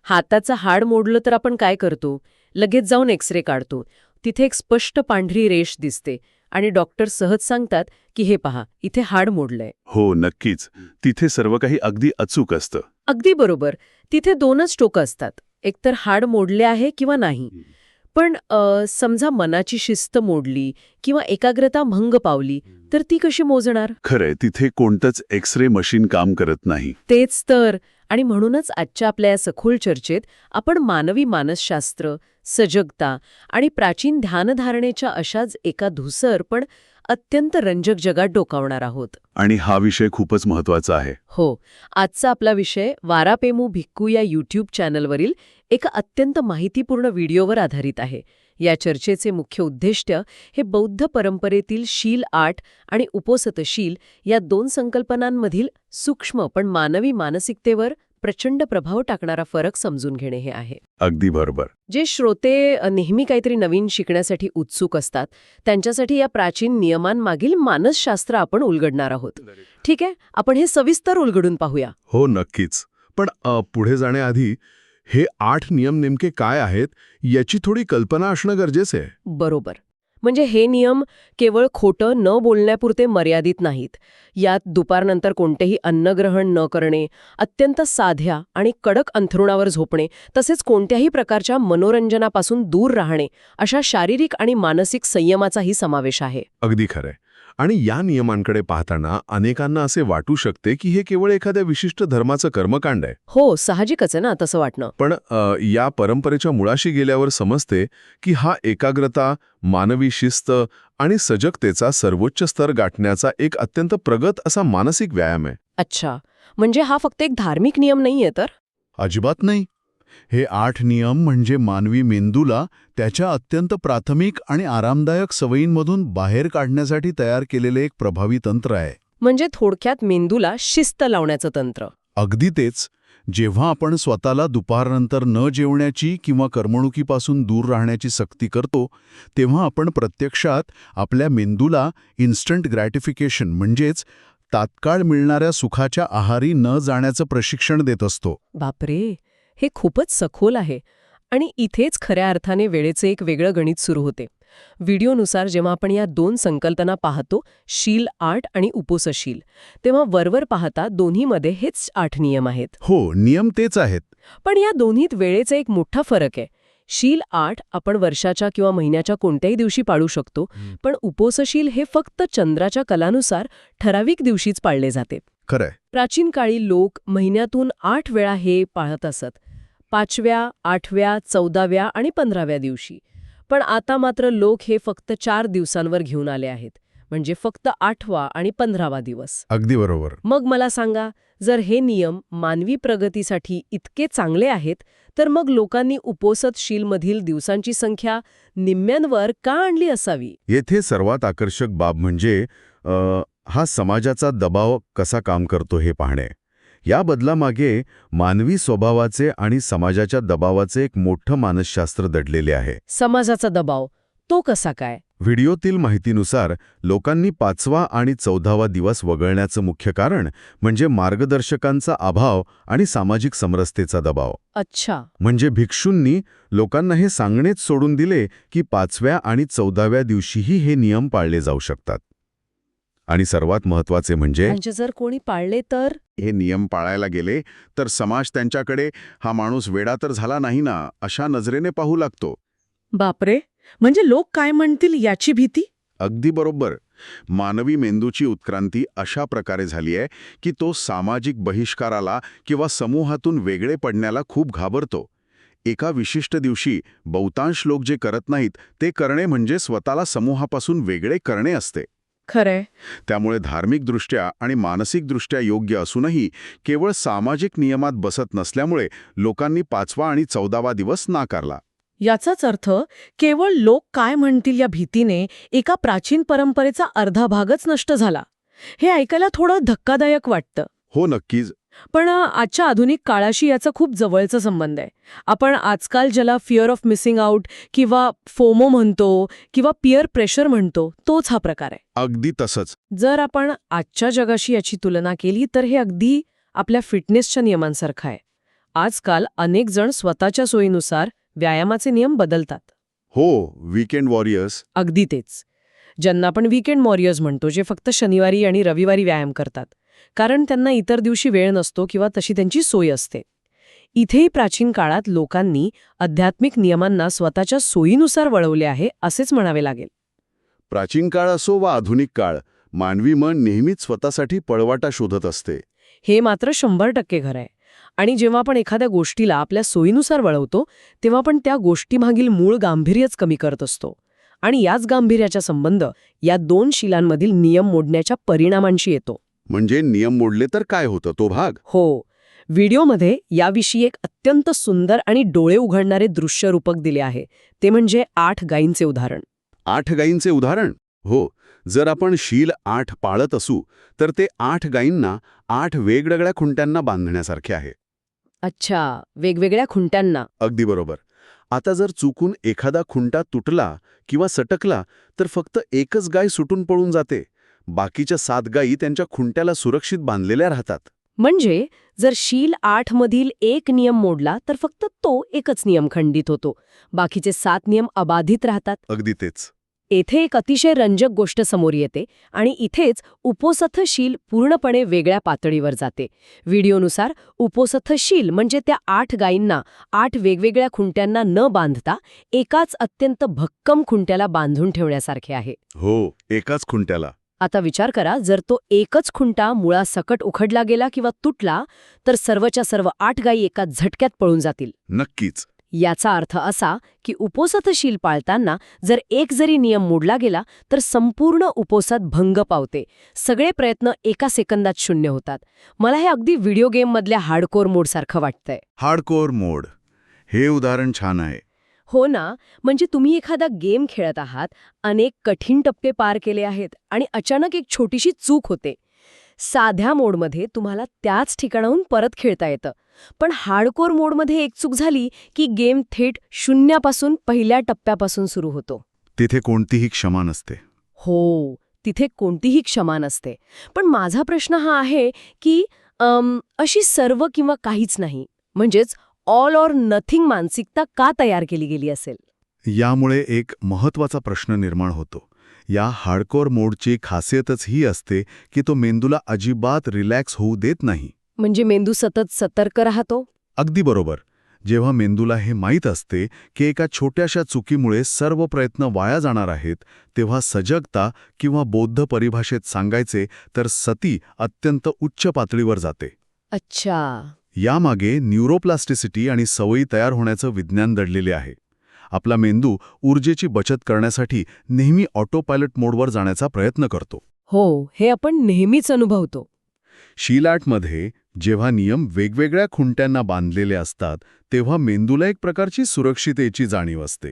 हाताचं हाड मोडलं तर आपण काय करतो? लगेच जाऊन एक्सरे काढतो. तिथे एक स्पष्ट पांढरी रेष दिसते आणि डॉक्टर सहज सांगतात की हे पहा, इथे हाड मोडलंय. हो, नक्कीच. तिथे सर्व काही अगदी अचूक असतं. अगदी बरोबर. तिथे दोनच टोकं असतात. एकतर हाड मोडले आहे किंवा नाही. पण समजा मनाची शिस्त मोडली किंवा एकाग्रता भंग पावली तर ती कशी मोजणार? खरंय, तिथे कोणतंच एक्स-रे मशीन काम करत नाही. तेच तर. आणि म्हणूनच आजच्या आपल्या या सखोल चर्चेत आपण मानवी मानसशास्त्र, सजगता आणि प्राचीन ध्यानधारणेच्या अशाच एका धुसर पण अत्यंत रंजक जगात डोकावणार आहोत. आणि हा विषय खूपच महत्वाचा आहे. हो. आजचा आपला विषय वारापेमू भिक्खू या यूट्यूब चॅनलवरील एका अत्यंत माहितीपूर्ण व्हिडिओवर आधारित आहे. या चर्चेचे मुख्य उद्दिष्ट हे बौद्ध परंपरेतील शील 8 आणि उपोसतशील या दोन संकल्पनांमधील सूक्ष्म पण मानवी मानसिकतेवर प्रचंड प्रभाव टाकणारा फरक समजून घेणे हे आहे. अगदी बरोबर. जे श्रोते नेहमी काहीतरी नवीन शिकण्यासाठी उत्सुक असतात त्यांच्यासाठी या प्राचीन नियमांमागील मानसशास्त्र आपण उलगडणार आहोत. ठीक आहे, आपण हे सविस्तर उलगडून पाहूया. हो, नक्कीच. पण पुढे जाण्याआधी हे 8 नियम नेमके काय आहेत याची थोडी कल्पना असणं गरजेचं आहे. बरोबर. म्हणजे हे नियम केवळ खोटं न बोलण्यापुरते मर्यादित नाहीत. यात दुपारनंतर कोणतेही अन्नग्रहण न करणे, अत्यंत साध्या आणि कडक अंथरुणावर झोपणे, तसेच कोणत्याही प्रकारच्या मनोरंजनापासून दूर राहणे, अशा शारीरिक आणि मानसिक संयमाचाही समावेश आहे. अगदी खरंय. आणि या नियमांकडे पाहताना अनेकांना असे वाटू शकते की हे केवळ एखाद्या विशिष्ट धर्माचं कर्मकांड आहे. हो, साहजिकच आहे ना तसं वाटणं. पण या परंपरेच्या मुळाशी गेल्यावर समजते की हा एकाग्रता, मानवी शिस्त आणि सजगतेचा सर्वोच्च स्तर गाठण्याचा एक अत्यंत प्रगत असा मानसिक व्यायाम आहे. अच्छा, म्हणजे हा फक्त एक धार्मिक नियम नाहीये तर? अजिबात नाही. हे 8 नियम म्हणजे मानवी मेंदूला त्याच्या अत्यंत प्राथमिक आणि आरामदायक सवयींमधून बाहेर काढण्यासाठी तयार केलेले एक प्रभावी तंत्र आहे. म्हणजे थोडक्यात मेंदूला शिस्त लावण्याचं तंत्र. अगदी तेच. जेव्हा आपण स्वतःला दुपारनंतर न जेवण्याची किंवा करमणुकीपासून दूर राहण्याची सक्ती करतो, तेव्हा आपण प्रत्यक्षात आपल्या मेंदूला इन्स्टंट ग्रॅटिफिकेशन म्हणजेच तात्काळ मिळणाऱ्या सुखाच्या आहारी न जाण्याचं प्रशिक्षण देत असतो. बापरे, हे खूपच सखोल आहे. आणि इथेच खऱ्या अर्थाने वेळेचे एक वेगळं गणित सुरू होते. व्हिडिओनुसार जेव्हा आपण या दोन संकल्पना पाहतो, शील 8 आणि उपोसशील, तेव्हा वरवर पाहता दोन्हीमध्ये हेच 8 नियम आहेत. हो, नियम तेच आहेत. पण या दोन्हीत वेळेचा एक मोठा फरक आहे. शील 8 आपण वर्षाच्या किंवा महिन्याच्या कोणत्याही दिवशी पाळू शकतो, पण उपोसशील हे फक्त चंद्राच्या कलानुसार ठराविक दिवशीच पाळले जाते. खरंय. प्राचीन काळी लोक महिन्यातून 8 वेळा हे पाळत असत. 5व्या, 8व्या, 14व्या आणि 15व्या दिवशी. पण आता मात्र लोक हे फक्त 4 दिवसांवर घेऊन आले आहेत. म्हणजे फक्त 8वा आणि 15वा दिवस. अगदी बरोबर. मग मला सांगा, जर हे नियम मानवी प्रगतीसाठी इतके चांगले आहेत, तर मग लोकांनी उपोसतशीलमधील दिवसांची संख्या निम्म्यांवर का आणली असावी? येथे सर्वात आकर्षक बाब म्हणजे हा समाजाचा दबाव कसा काम करतो हे पाहणे. या बदलामागे मानवी स्वभावाचे आणि समाजाच्या दबावाचे एक मोठं मानसशास्त्र दडलेले आहे. समाजाचा दबाव तो कसा काय? व्हिडिओतील माहितीनुसार लोकांनी 5वा आणि 14वा दिवस वगळण्याचं मुख्य कारण म्हणजे मार्गदर्शकांचा अभाव आणि सामाजिक समरसतेचा दबाव. अच्छा. म्हणजे भिक्षूंनी लोकांना हे सांगणेच सोडून दिले की 5व्या आणि 14व्या दिवशीही हे नियम पाळले जाऊ शकतात. आणि सर्वात महत्त्वाचे म्हणजे जर कोणी पाळले तर? हे नियम पाळायला गेले तर समाज त्यांच्याकडे हा माणूस वेडा तर झाला नाही ना अशा नजरेने पाहू लागतो. बापरे, म्हणजे लोक काय म्हणतील याची भीती? अगदी बरोबर. मानवी मेंदूची उत्क्रांती अशा प्रकारे झाली आहे की तो सामाजिक बहिष्काराला किंवा समूहातून वेगळे पडण्याला खूप घाबरतो. एका विशिष्ट दिवशी बहुतांश लोक जे करत नाहीत ते करणे म्हणजे स्वतःला समूहापासून वेगळे करणे असते. खरंय. त्यामुळे धार्मिकदृष्ट्या आणि मानसिकदृष्ट्या योग्य असूनही केवळ सामाजिक नियमात बसत नसल्यामुळे लोकांनी 5वा आणि 14वा दिवस नाकारला. याचाच अर्थ केवळ लोक काय म्हणतील या भीतीने एका प्राचीन परंपरेचा अर्धा भागच नष्ट झाला. हे ऐकायला थोडं धक्कादायक वाटतं. हो, नक्कीच. पण आजच्या आधुनिक काळाशी याचा खूप जवळचा संबंध आहे. आपण आजकाल ज्याला फिअर ऑफ मिसिंग आउट किंवा फोमो म्हणतो किंवा पियर प्रेशर म्हणतो, तोच हा प्रकार आहे. अगदी तसंच. जर आपण आजच्या जगाशी याची तुलना केली तर हे अगदी आपल्या फिटनेसच्या नियमांसारखं आहे. आजकाल अनेक जण स्वतःच्या सोयीनुसार व्यायामाचे नियम बदलतात. हो, वीकेंड वॉरियर्स. अगदी तेच. ज्यांना आपण वीकेंड वॉरियर्स म्हणतो, जे फक्त शनिवारी आणि रविवारी व्यायाम करतात. कारण त्यांना इतर दिवशी वेळ नसतो किंवा तशी त्यांची सोय असते. इथेही प्राचीन काळात लोकांनी आध्यात्मिक नियमांना स्वतःच्या सोयीनुसार वळवले आहे असेच म्हणावे लागेल. प्राचीन काळ असो वा आधुनिक काळ, मानवी मन नेहमीच स्वतःसाठी पळवाटा शोधत असते. हे मात्र 100% खरं आहे. आणि जेव्हा आपण एखाद्या गोष्टीला आपल्या सोयीनुसार वळवतो, तेव्हा आपण त्या गोष्टीमागील मूळ गांभीर्यच कमी करत असतो. आणि याच गांभीर्याचा संबंध या 2 शिलांमधील नियम मोडण्याच्या परिणामांशी येतो. म्हणजे नियम मोडले तर काय होतं तो भाग? हो. व्हिडिओमध्ये याविषयी एक अत्यंत सुंदर आणि डोळे उघडणारे दृश्य रूपक दिले आहे. ते म्हणजे 8 गायींचे उदाहरण. 8 गायींचे उदाहरण? हो. जर आपण शील 8 पाळत असू तर ते 8 गायींना 8 वेगवेगळ्या खुंट्यांना बांधण्यासारखे आहे. अच्छा, वेगवेगळ्या खुंट्यांना. अगदी बरोबर. आता जर चुकून एखादा खुंटा तुटला किंवा सटकला तर फक्त एकच गाय सुटून पळून जाते. बाकीच्या 7 गायी त्यांच्या खुंट्याला सुरक्षित बांधलेल्या राहतात. म्हणजे जर शील 8 मधील एक नियम मोडला तर फक्त तो एकच नियम खंडित होतो. बाकीचे 7 नियम अबाधित राहतात. अगदी तेच. येथे एक अतिशय रंजक गोष्ट समोर येते आणि इथेच उपोसथशील पूर्णपणे वेगळ्या पातळीवर जाते. व्हिडिओनुसार उपोसथशील म्हणजे त्या 8 गायींना 8 वेगवेगळ्या खुंट्यांना न बांधता एकाच अत्यंत भक्कम खुंट्याला बांधून ठेवण्यासारखे आहे. हो, एकाच खुंट्याला. आता विचार करा, जर तो एकच खुंटा मुळासकट उखडला गेला किंवा तुटला तर सर्वच्या सर्व 8 गायी एका झटक्यात पळून जातील. नक्कीच. याचा अर्थ असा की उपोसथशील पाळताना जर एक जरी नियम मोडला गेला तर संपूर्ण उपोसथ भंग पावते. सगळे प्रयत्न एका सेकंदात शून्य होतात. मला हे अगदी व्हिडिओ गेममधल्या हार्डकोर मोडसारखं वाटतंय. हार्डकोर मोड. हे उदाहरण छान आहे. हो ना, म्हणजे तुम्ही एखादा गेम खेळत आहात, अनेक कठीण टप्पे पार केले आहेत आणि अचानक एक छोटीशी चूक होते. साध्या मोडमध्ये तुम्हाला त्याच ठिकाणाहून परत खेळता येतं. पण हार्डकोर मोडमध्ये एक चूक झाली की गेम थेट शून्यापासून पहिल्या टप्प्यापासून सुरू होतो. तिथे कोणतीही क्षमा नसते. हो, तिथे कोणतीही क्षमा नसते. पण माझा प्रश्न हा आहे की अशी सर्व किंवा काहीच नाही, म्हणजेच ऑल ऑर नथिंग मानसिकता का तयार केली गेली असेल? यामुळे एक महत्त्वाचा प्रश्न निर्माण होतो. या हार्डकोर मोडची खासियतच ही असते की तो मेंदूला अजिबात रिलॅक्स होऊ देत नाही. म्हणजे मेंदू सतत सतर्क राहतो? अगदी बरोबर. जेव्हा मेंदूला हे माहीत असते की एका छोट्याशा चुकीमुळे सर्व प्रयत्न वाया जाणार आहेत, तेव्हा सजगता किंवा बौद्ध परिभाषेत सांगायचे तर सती अत्यंत उच्च पातळीवर जाते. अच्छा. यामागे न्यूरोप्लास्टिसिटी आणि सवयी तयार होण्याचं विज्ञान दडलेले आहे. आपला मेंदू ऊर्जेची बचत करण्यासाठी नेहमी ऑटो पायलट मोडवर जाण्याचा प्रयत्न करतो. हो, हे आपण नेहमीच अनुभवतो. शील 8मध्ये जेव्हा नियम वेगवेगळ्या खुंट्यांना बांधलेले असतात तेव्हा मेंदूला एक प्रकारची सुरक्षितेची जाणीव असते.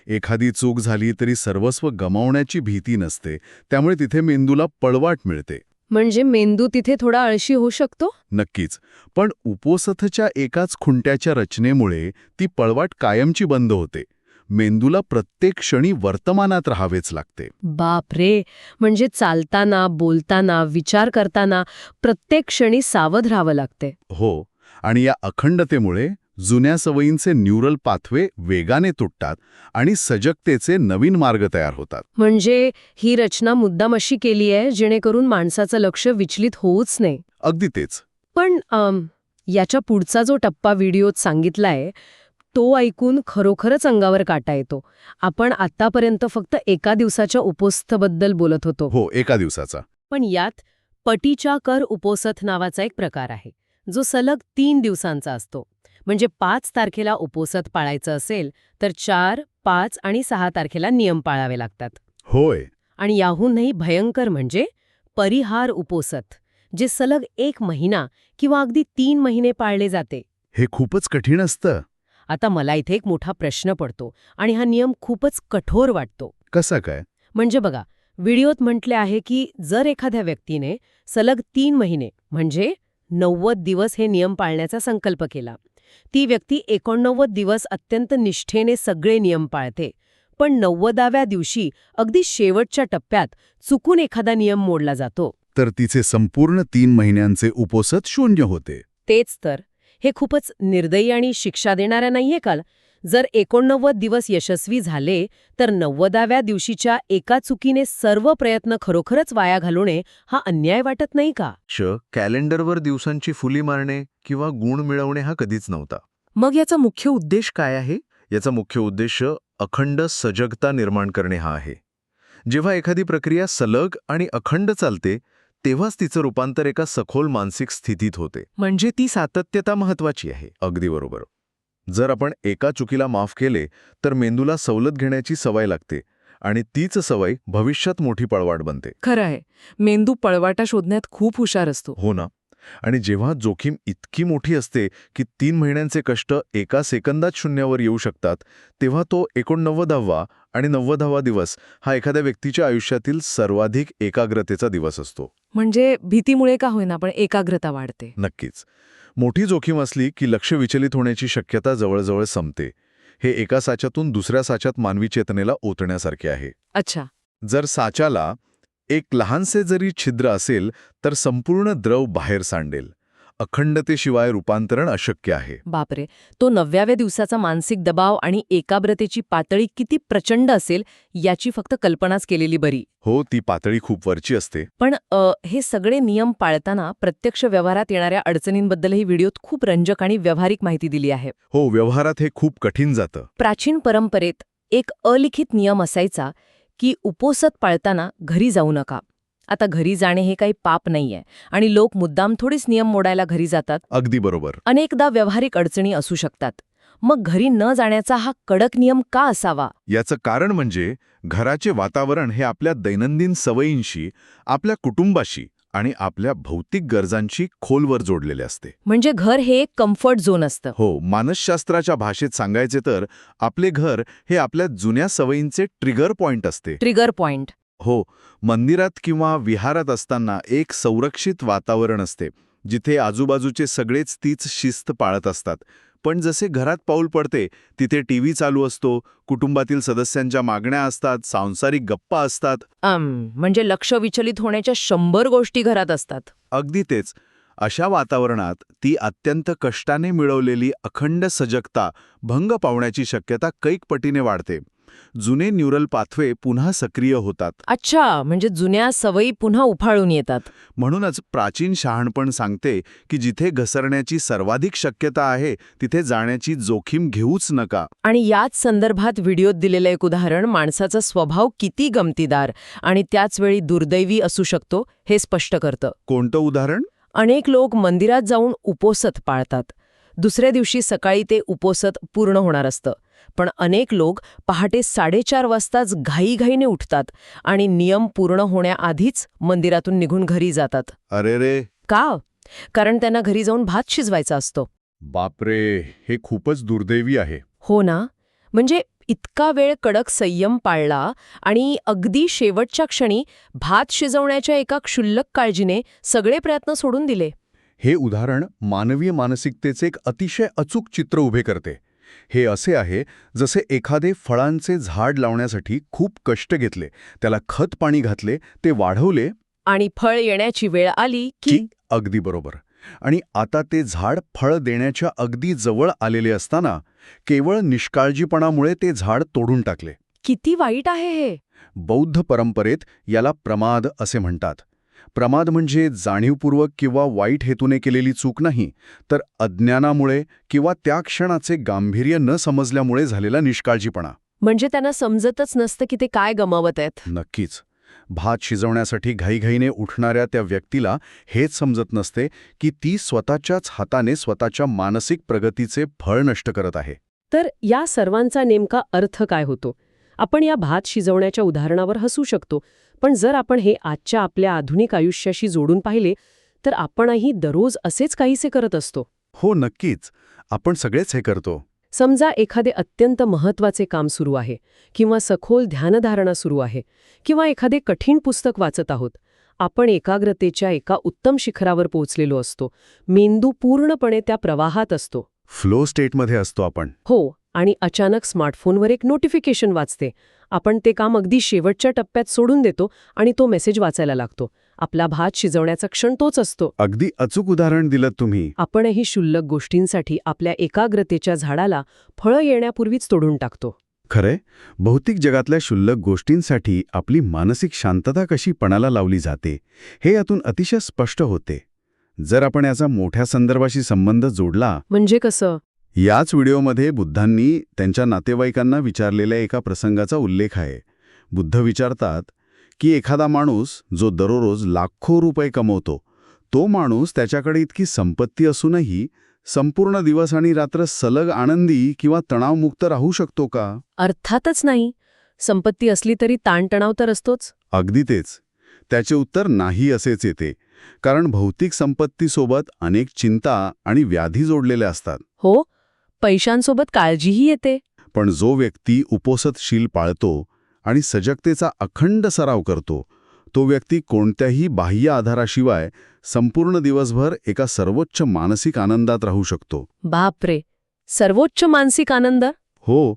एखादी चूक झाली तरी सर्वस्व गमावण्याची भीती नसते, त्यामुळे तिथे मेंदूला पळवाट मिळते. म्हणजे मेंदू तिथे थोडा आळशी होऊ शकतो? नक्कीच. पण उपोसथच्या एकाच खुंट्याच्या रचनेमुळे ती पळवाट कायमची बंद होते. मेंदूला प्रत्येक क्षणी वर्तमानात राहावेच लागते. बापरे, म्हणजे चालताना, बोलताना, विचार करताना प्रत्येक क्षणी सावध राहावं लागते. हो, आणि या अखंडतेमुळे जुन्या सवयींचे न्यूरल पाथवे वेगाने तुटतात आणि सजगतेचे नवीन मार्ग तयार होतात. म्हणजे ही रचना मुद्दाम अशी केली आहे जेणेकरून माणसाचं लक्ष विचलित होऊच नाही. अगदी तेच. पण याच्या पुढचा जो टप्पा व्हिडिओत सांगितलाय तो ऐकून खरोखरच अंगावर काटा येतो. आपण आतापर्यंत फक्त एका दिवसाच्या उपोस्थबद्दल बोलत होतो. हो, एका दिवसाचा. पण यात पटीच्या कर उपोसथ नावाचा एक प्रकार आहे, जो सलग 3 दिवसांचा असतो. म्हणजे 5 तारखेला उपोसथ पाळायचं असेल तर 4, 5 आणि 6 तारखेला नियम पाळावे लागतात. होय. आणि याहूनही भयंकर म्हणजे परिहार उपोसथ, जे सलग 1 महिना किंवा अगदी 3 महिने पाळले जाते. हे खूपच कठीण असतं. आता मला इथे एक मोठा प्रश्न पडतो आणि हा नियम खूपच कठोर वाटतो. कसा काय? म्हणजे बघा, व्हिडिओत म्हटले आहे की जर एखाद्या व्यक्तीने सलग 3 महिने म्हणजे 90 दिवस हे नियम पाळण्याचा संकल्प केला, ती व्यक्ती 89 दिवस अत्यंत निष्ठेने सगळे नियम पाळते. पण 90व्या दिवशी अगदी शेवटच्या टप्प्यात चुकून एखादा नियम मोडला जातो. तर तिचे संपूर्ण 3 महिन्यांचे उपोसथ शून्य होते. तेच तर. हे खूपच निर्दयी आणि शिक्षा देणाऱ्या नाहीये काल. जर 89 दिवस यशस्वी झाले तर 90व्या दिवशीच्या एका चुकीने सर्व प्रयत्न खरोखरच वाया घालवणे हा अन्याय वाटत नाही का? कॅलेंडरवर दिवसांची फुली मारणे किंवा गुण मिळवणे हा कधीच नव्हता. मग याचा मुख्य उद्देश काय आहे? याचा मुख्य उद्देश अखंड सजगता निर्माण करणे हा आहे. जेव्हा एखादी प्रक्रिया सलग आणि अखंड चालते तेव्हाच तिचं रूपांतर एका सखोल मानसिक स्थितीत होते. म्हणजे ती सातत्यता महत्वाची आहे. अगदी बरोबर. जर आपण एका चुकीला माफ केले तर मेंदूला सवलत घेण्याची सवय लागते आणि तीच सवय भविष्यात मोठी पळवाट बनते. खरं आहे. मेंदू पळवाटा शोधण्यात खूप हुशार असतो. हो ना. आणि जेव्हा जोखीम इतकी मोठी असते की 3 महिन्यांचे कष्ट एका सेकंदात शून्यावर येऊ शकतात, तेव्हा तो 89वा आणि 90वा दिवस हा एखाद्या व्यक्तीच्या आयुष्यातील सर्वाधिक एकाग्रतेचा दिवस असतो. म्हणजे भीतीमुळे का होईना पण एकाग्रता वाढते. नक्कीच. मोठी जोखीम असली की लक्ष विचलित होण्याची शक्यता जवळजवळ संपते. हे एका साच्यातून दुसऱ्या साच्यात मानवी चेतनेला ओतण्यासारखे आहे. अच्छा. जर साच्याला एक लहानसे जरी छिद्र असेल तर संपूर्ण द्रव बाहेर सांडेल. अखंडतेशिवाय रूपांतरण अशक्य आहे. बापरे. तो 90व्या दिवसाचा मानसिक दबाव आणि एकाग्रतेची पातळी किती प्रचंड असेल याची फक्त कल्पनाच केलेली बरी. हो, ती पातळी खूप वरची असते. पण हे सगळे नियम पाळताना प्रत्यक्ष व्यवहारात येणाऱ्या अडचणींबद्दलही व्हिडिओत खूप रंजक आणि व्यावहारिक माहिती दिली आहे. हो, व्यवहारात हे खूप कठीण जातं. प्राचीन परंपरेत एक अलिखित नियम असायचा की उपोसत पाळताना घरी जाऊ नका. आता घरी जाणे हे काही पाप नाहीये आणि लोक मुद्दाम थोडीच नियम मोडायला घरी जातात. अगदी बरोबर. अनेकदा व्यावहारिक अडचणी असू शकतात. मग घरी न जाण्याचा हा कडक नियम का असावा? याचं कारण म्हणजे घराचे वातावरण हे आपल्या दैनंदिन सवयींशी, आपल्या कुटुंबाशी आणि आपल्या भौतिक गरजांशी खोलवर जोडलेले असते. म्हणजे घर हे एक कम्फर्ट झोन असतं. हो, मानसशास्त्राच्या भाषेत सांगायचे तर आपले घर हे आपल्या जुन्या सवयींचे ट्रिगर पॉइंट असते. Trigger point. हो, मंदिरात किंवा विहारात असताना एक संरक्षित वातावरण असते जिथे आजूबाजूचे सगळेच तीच शिस्त पाळत असतात. पण जसे घरात पाऊल पडते तिथे टीव्ही चालू असतो, कुटुंबातील सदस्यांच्या मागण्या असतात, सांसारिक गप्पा असतात. म्हणजे लक्ष विचलित होण्याच्या 100 गोष्टी घरात असतात. अगदी तेच. अशा वातावरणात ती अत्यंत कष्टाने मिळवलेली अखंड सजगता भंग पावण्याची शक्यता कैक पटीने वाढते. जुने न्यूरल पाथवे पुन्हा सक्रिय होतात. अच्छा, म्हणजे जुन्या सवयी पुन्हा उफाळून येतात. म्हणूनच प्राचीन शहाणपण सांगते की जिथे घसरण्याची सर्वाधिक शक्यता आहे तिथे जाण्याची जोखीम घेऊच नका. आणि याच संदर्भात व्हिडिओत दिलेलं एक उदाहरण माणसाचा स्वभाव किती गमतीदार आणि त्याचवेळी दुर्दैवी असू शकतो हे स्पष्ट करतं. कोणतं उदाहरण? अनेक लोक मंदिरात जाऊन उपोसत पाळतात. दुसऱ्या दिवशी सकाळी ते उपोसत पूर्ण होणार असतं. पण अनेक लोक पहाटे 4:30 वाजताच घाईघाईने उठतात आणि नियम पूर्ण होण्याआधीच मंदिरातून निघून घरी जातात. अरे रे. का? कारण त्यांना घरी जाऊन भात शिजवायचा असतो. बापरे, हे खूपच दुर्दैवी आहे. हो ना. म्हणजे इतका वेळ कडक संयम पाळला आणि अगदी शेवटच्या क्षणी भात शिजवण्याच्या एका क्षुल्लक काळजीने सगळे प्रयत्न सोडून दिले. हे उदाहरण मानवीय मानसिकतेचे एक अतिशय अचूक चित्र उभे करते. हे असे आहे जसे एखादे फळांचे झाड लावण्यासाठी खूप कष्ट घेतले, त्याला खत पाणी घातले, ते वाढवले आणि फळ येण्याची वेळ आली की अगदी बरोबर. आणि आता ते झाड फळ देण्याच्या अगदी जवळ आलेले असताना केवळ निष्काळजीपणामुळे ते झाड तोडून टाकले. किती वाईट आहे हे. बौद्ध परंपरेत याला प्रमाद असे म्हणतात. प्रमाद म्हणजे जाणीवपूर्वक किंवा वाईट हेतूने केलेली चूक नाही, तर अज्ञानामुळे किंवा त्या क्षणाचे गांभीर्य न समजल्यामुळे झालेला निष्काळजीपणा. म्हणजे त्यांना समजतच नसतं की ते काय गमावत आहेत. नक्कीच. भात शिजवण्यासाठी घाईघाईने उठणाऱ्या त्या व्यक्तीला हेच समजत नसते की ती स्वतःच्याच हाताने स्वतःच्या मानसिक प्रगतीचे फळ नष्ट करत आहे. तर या सर्वांचा नेमका अर्थ काय होतो? आपण या भात शिजवण्याच्या उदाहरणावर हसू शकतो, पण जर आपण हे आजच्या आपल्या आधुनिक आयुष्याशी जोडून पाहिले तर आपणही दररोज असेच काहीसे करत असतो. हो, नक्कीच. आपण सगळेच हे करतो. समजा एखादे अत्यंत महत्त्वाचे काम सुरू आहे किंवा सखोल ध्यानधारणा सुरू आहे किंवा एखादे कठीण पुस्तक वाचत आहोत. आपण एकाग्रतेच्या एका उत्तम शिखरावर पोहोचलेलो असतो. मेंदू पूर्णपणे त्या प्रवाहात असतो. फ्लो स्टेटमध्ये असतो आपण. हो, आणि अचानक स्मार्टफोनवर एक नोटिफिकेशन वाचते. आपण ते काम अगदी शेवटच्या टप्प्यात सोडून देतो आणि तो मेसेज वाचायला लागतो. आपला भात शिजवण्याचा क्षण तोच असतो. अगदी अचूक उदाहरण दिलं तुम्ही. आपणही क्षुल्लक गोष्टींसाठी आपल्या एकाग्रतेच्या झाडाला फळं येण्यापूर्वीच तोडून टाकतो. खरंय, भौतिक जगातल्या क्षुल्लक गोष्टींसाठी आपली मानसिक शांतता कशी पणाला लावली जाते हे यातून अतिशय स्पष्ट होते. जर आपण याचा मोठ्या संदर्भाशी संबंध जोडला, म्हणजे कसं? याच व्हिडिओमध्ये बुद्धांनी त्यांच्या नातेवाईकांना विचारलेल्या एका प्रसंगाचा उल्लेख आहे. बुद्ध विचारतात की एखादा माणूस जो दररोज लाखो रुपये कमवतो, तो माणूस त्याच्याकडे इतकी संपत्ती असूनही संपूर्ण दिवस आणि रात्र सलग आनंदी किंवा तणावमुक्त राहू शकतो का? अर्थातच नाही. संपत्ती असली तरी ताणतणाव तर असतोच. अगदी तेच. त्याचे उत्तर नाही असेच येते. कारण भौतिक संपत्तीसोबत अनेक चिंता आणि व्याधी जोडलेल्या असतात. हो, पैशांसोबत काळजीही येते. पण जो व्यक्ती उपोसतशील पाळतो आणि सजगतेचा अखंड सराव करतो, तो व्यक्ती कोणत्याही बाह्य आधाराशिवाय संपूर्ण दिवसभर एका सर्वोच्च मानसिक आनंदात राहू शकतो. बापरे, सर्वोच्च मानसिक आनंद? हो,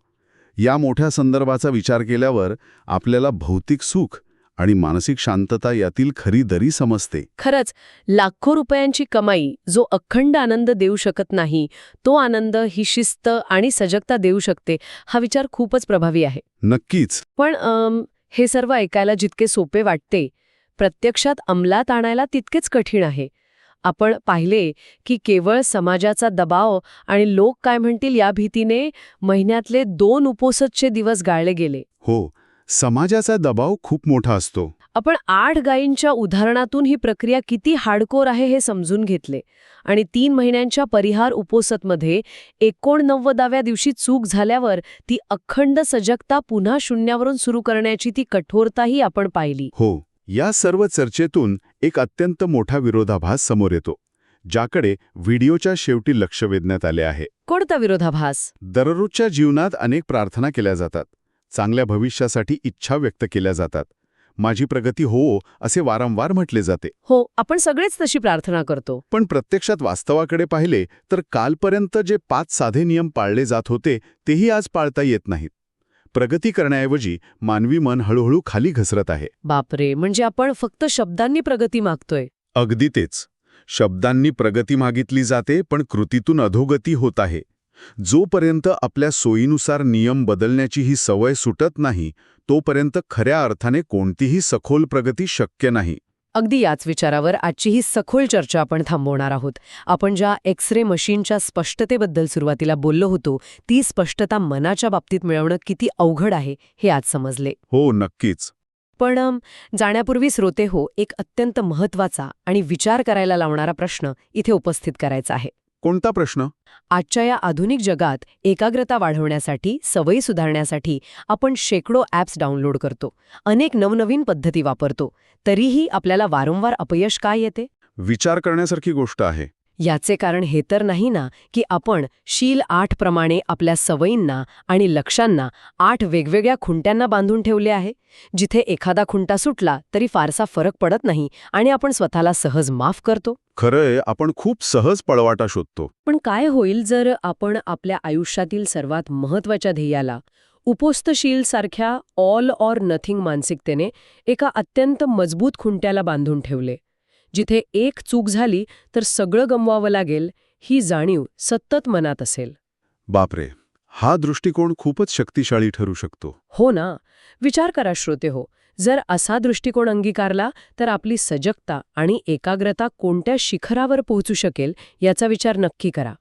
या मोठ्या संदर्भाचा विचार केल्यावर आपल्याला भौतिक सुख आणि मानसिक शांतता यातील खरी दरी समजते. खरंच, लाखो रुपयांची कमाई जो अखंड आनंद देऊ शकत नाही, तो आनंद ही शिस्त आणि सजगता देऊ शकते, हा विचार खूपच प्रभावी आहे. नक्कीच. पण हे सर्व ऐकायला जितके सोपे वाटते, प्रत्यक्षात अंमलात आणायला तितकेच कठीण आहे. आपण पाहिले की केवळ समाजाचा दबाव आणि लोक काय म्हणतील या भीतीने महिन्यातले 2 उपोसतचे दिवस गाळले गेले. हो, समाजाचा दबाव खूप मोठा असतो. आपण 8 गायींच्या उदाहरणातून ही प्रक्रिया किती हार्डकोर आहे हे समजून घेतले आणि 3 महिन्यांच्या परिहार उपोसतमध्ये 89व्या दिवशी चूक झाल्यावर ती अखंड सजगता पुन्हा शून्यावरून सुरू करण्याची ती कठोरताही आपण पाहिली. हो, या सर्व चर्चेतून एक अत्यंत मोठा विरोधाभास समोर येतो, ज्याकडे व्हिडिओच्या शेवटी लक्ष वेधण्यात आले आहे. कोणता विरोधाभास? दररोजच्या जीवनात अनेक प्रार्थना केल्या जातात. चांगल्या भविष्यासाठी इच्छा व्यक्त केल्या जातात. माझी प्रगती हो असे वारंवार म्हटले जाते. हो, आपण सगळेच तशी प्रार्थना करतो. पण प्रत्यक्षात वास्तवाकडे पाहिले तर कालपर्यंत जे 5 साधे नियम पाळले जात होते तेही आज पाळता येत नाहीत. प्रगती करण्याऐवजी मानवी मन हळूहळू खाली घसरत आहे. बापरे, म्हणजे आपण फक्त शब्दांनी प्रगती मागतोय. अगदी तेच. शब्दांनी प्रगती मागितली जाते, पण कृतीतून अधोगती होत आहे. जोपर्यंत आपल्या सोयीनुसार नियम बदलण्याची ही सवय सुटत नाही, तोपर्यंत खऱ्या अर्थाने कोणतीही सखोल प्रगती शक्य नाही. अगदी याच विचारावर आजची ही सखोल चर्चा आपण थांबवणार आहोत. आपण ज्या एक्स-रे मशीनच्या स्पष्टतेबद्दल सुरुवातीला बोललो होतो, ती स्पष्टता मनाच्या बाबतीत मिळवणं किती अवघड आहे हे आज समजले. हो, नक्कीच. पण जाण्यापूर्वी श्रोते हो, एक अत्यंत महत्त्वाचा आणि विचार करायला लावणारा प्रश्न इथे उपस्थित करायचा आहे. कोणता प्रश्न? आजच्या या आधुनिक जगात एकाग्रता वाढवण्यासाठी, सवयी सुधारण्यासाठी आपण शेकडो ॲप्स डाउनलोड करतो, अनेक नवनवीन पद्धती वापरतो. तरीही आपल्याला वारंवार अपयश काय येते? विचार करण्यासारखी गोष्ट आहे. याचे कारण हे तर नाही ना की आपण शील 8 प्रमाणे आपल्या सवयींना आणि लक्ष्यांना 8 वेगवेगळ्या खुंट्यांना बांधून ठेवले आहे, जिथे एखादा खुंटा सुटला तरी फारसा फरक पडत नाही आणि आपण स्वतःला सहज माफ करतो. खरंय, आपण खूप सहज पळवाटा शोधतो. पण काय होईल जर आपण आपल्या आयुष्यातील सर्वात महत्त्वाच्या ध्येयाला, उपोस्तशील सारख्या ऑल ऑर नथिंग मानसिकतेने एका अत्यंत मजबूत खुंट्याला बांधून ठेवले, जिथे एक चूक झाली तर सगळं गमवावं लागेल ही जाणीव सतत मनात असेल? बापरे, हा दृष्टिकोन खूपच शक्तिशाली ठरू शकतो. हो ना. विचार करा श्रोते हो, जर असा दृष्टिकोन अंगीकारला तर आपली सजगता आणि एकाग्रता कोणत्या शिखरावर पोहोचू शकेल याचा विचार नक्की करा.